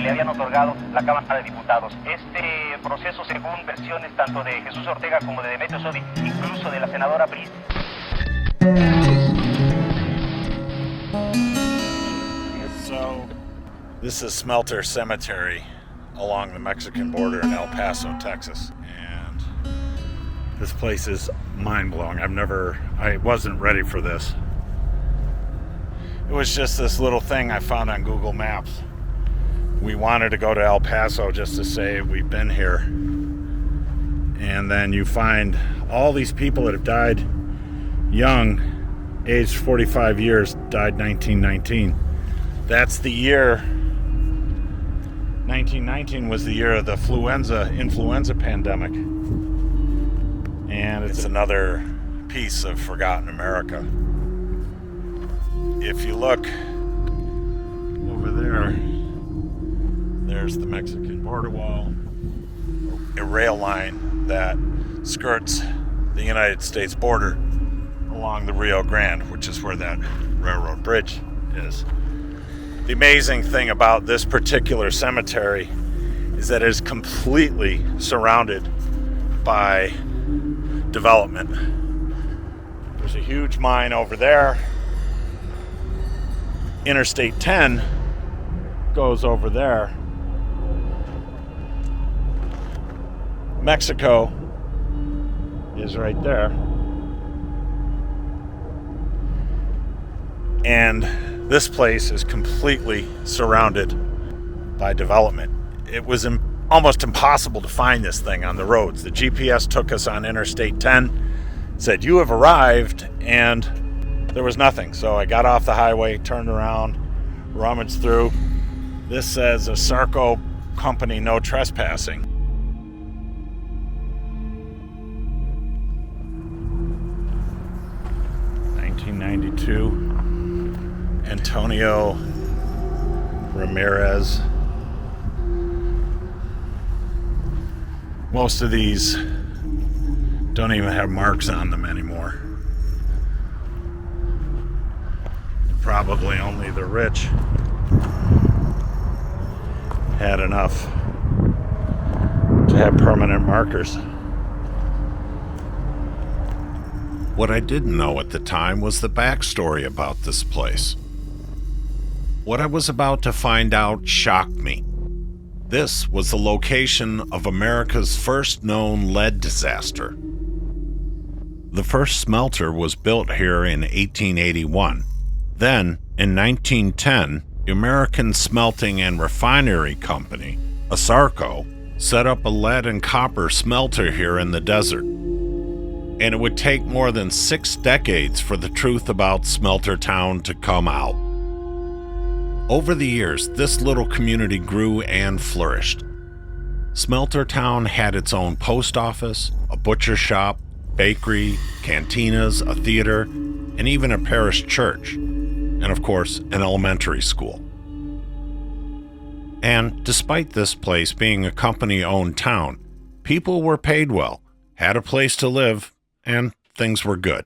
le habían otorgado la Cámara de Diputados. Este proceso, según versiones tanto de Jesús Ortega como de Demetrio Sodi, incluso de la senadora Brice. So, this is Smelter Cemetery along the Mexican border in El Paso, Texas. And this place is mind-blowing. I wasn't ready for this. It was just this little thing I found on Google Maps. We wanted to go to El Paso just to say we've been here. And then you find all these people that have died young, aged 45 years, died 1919. That's the year, 1919 was the year of the influenza pandemic. And it's another piece of forgotten America. If you look over there, there's the Mexican border wall, a rail line that skirts the United States border along the Rio Grande, which is where that railroad bridge is. The amazing thing about this particular cemetery is that it is completely surrounded by development. There's a huge mine over there. Interstate 10 goes over there. Mexico is right there. And this place is completely surrounded by development. It was almost impossible to find this thing on the roads. The GPS took us on Interstate 10, said, "You have arrived," and there was nothing. So I got off the highway, turned around, rummaged through. This says ASARCO company, no trespassing. '92. Antonio Ramirez. Most of these don't even have marks on them anymore. Probably only the rich had enough to have permanent markers. What I didn't know at the time was the backstory about this place. What I was about to find out shocked me. This was the location of America's first known lead disaster. The first smelter was built here in 1881. Then, in 1910, the American Smelting and Refinery Company, ASARCO, set up a lead and copper smelter here in the desert. And it would take more than 6 decades for the truth about Smelter Town to come out. Over the years, this little community grew and flourished. Smelter Town had its own post office, a butcher shop, bakery, cantinas, a theater, and even a parish church, and of course, an elementary school. And despite this place being a company-owned town, people were paid well, had a place to live, and things were good.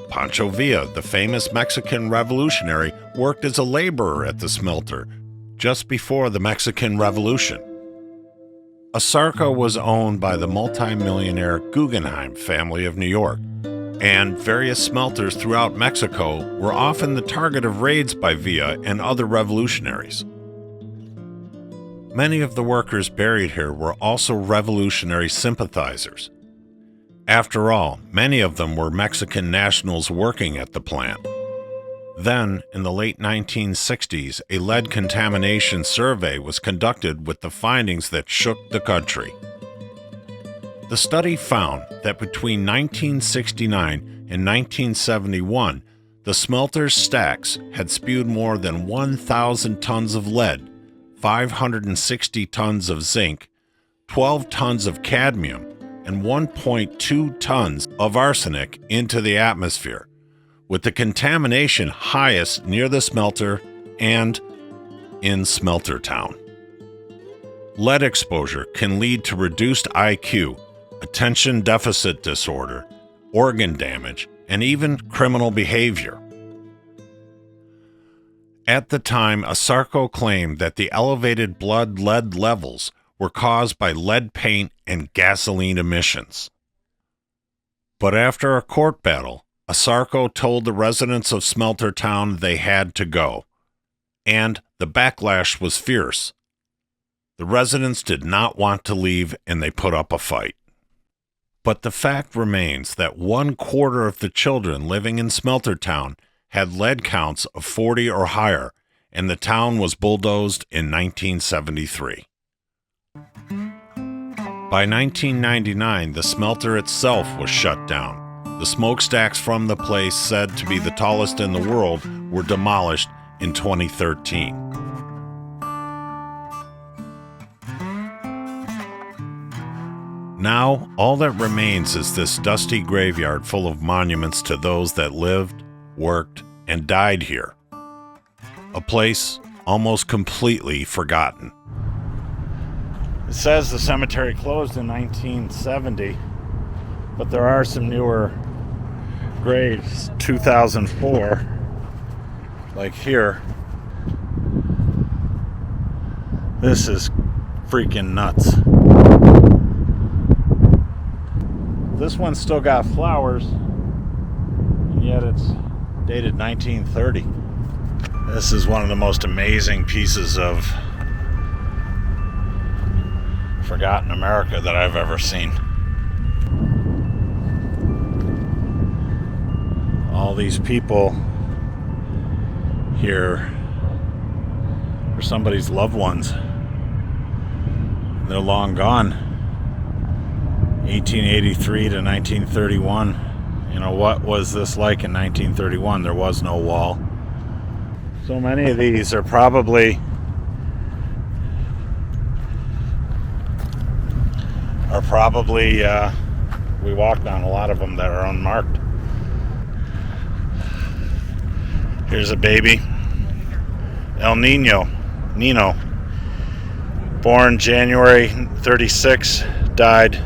Pancho Villa, the famous Mexican revolutionary, worked as a laborer at the smelter just before the Mexican Revolution. ASARCO was owned by the multimillionaire Guggenheim family of New York, and various smelters throughout Mexico were often the target of raids by Villa and other revolutionaries. Many of the workers buried here were also revolutionary sympathizers. After all, many of them were Mexican nationals working at the plant. Then, in the late 1960s, a lead contamination survey was conducted with the findings that shook the country. The study found that between 1969 and 1971, the smelter's stacks had spewed more than 1,000 tons of lead, 560 tons of zinc, 12 tons of cadmium, and 1.2 tons of arsenic into the atmosphere, with the contamination highest near the smelter and in Smelter Town. Lead exposure can lead to reduced IQ, attention deficit disorder, organ damage, and even criminal behavior. At the time, ASARCO claimed that the elevated blood lead levels were caused by lead paint and gasoline emissions. But after a court battle, ASARCO told the residents of Smelter Town they had to go, and the backlash was fierce. The residents did not want to leave, and they put up a fight. But the fact remains that 1/4 of the children living in Smelter Town had lead counts of 40 or higher, and the town was bulldozed in 1973. By 1999, the smelter itself was shut down. The smokestacks from the place, said to be the tallest in the world, were demolished in 2013. Now, all that remains is this dusty graveyard full of monuments to those that lived, worked, and died here. A place almost completely forgotten. It says the cemetery closed in 1970, but there are some newer graves, 2004, like here. This is freaking nuts. This one's still got flowers, and yet it's dated 1930. This is one of the most amazing pieces of forgotten America that I've ever seen. All these people here are somebody's loved ones. They're long gone. 1883 to 1931. You know, what was this like in 1931? There was no wall. So many of these are probably we walked on a lot of them that are unmarked. Here's a baby, Nino, born January 36, died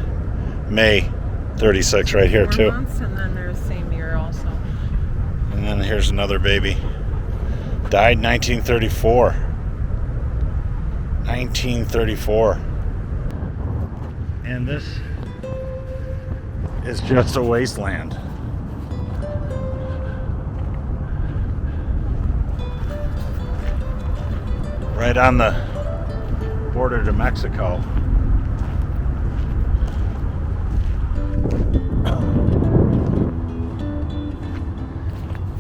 May 36, right here 4 too. months, and then there's the same year also. And then here's another baby, died 1934. 1934. And this is just a wasteland. Right on the border to Mexico.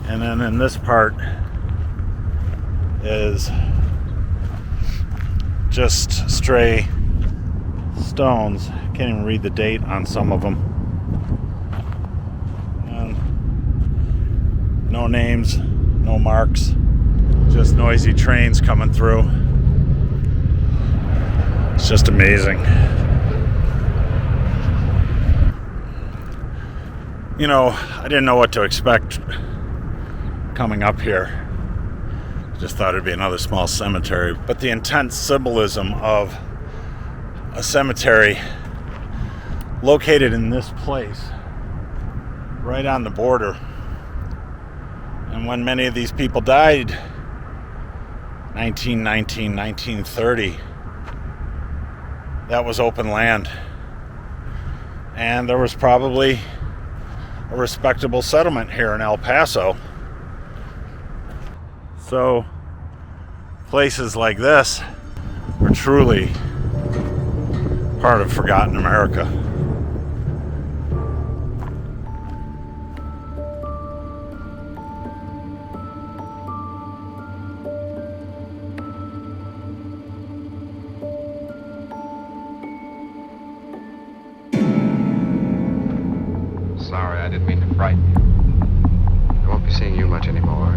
And then in this part is just stray stones. Can't even read the date on some of them. And no names, no marks, just noisy trains coming through. It's just amazing. You know, I didn't know what to expect coming up here. Just thought it'd be another small cemetery, but the intense symbolism of a cemetery located in this place, right on the border. And when many of these people died, 1919, 1930, that was open land. And there was probably a respectable settlement here in El Paso. So places like this are truly part of forgotten America. Sorry, I didn't mean to frighten you. I won't be seeing you much anymore.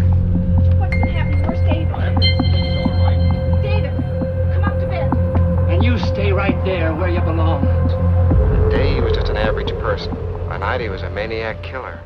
What's been happening? Where's David? All right. David, come up to bed. And you stay right there where you belong. Day he was just an average person. By night he was a maniac killer.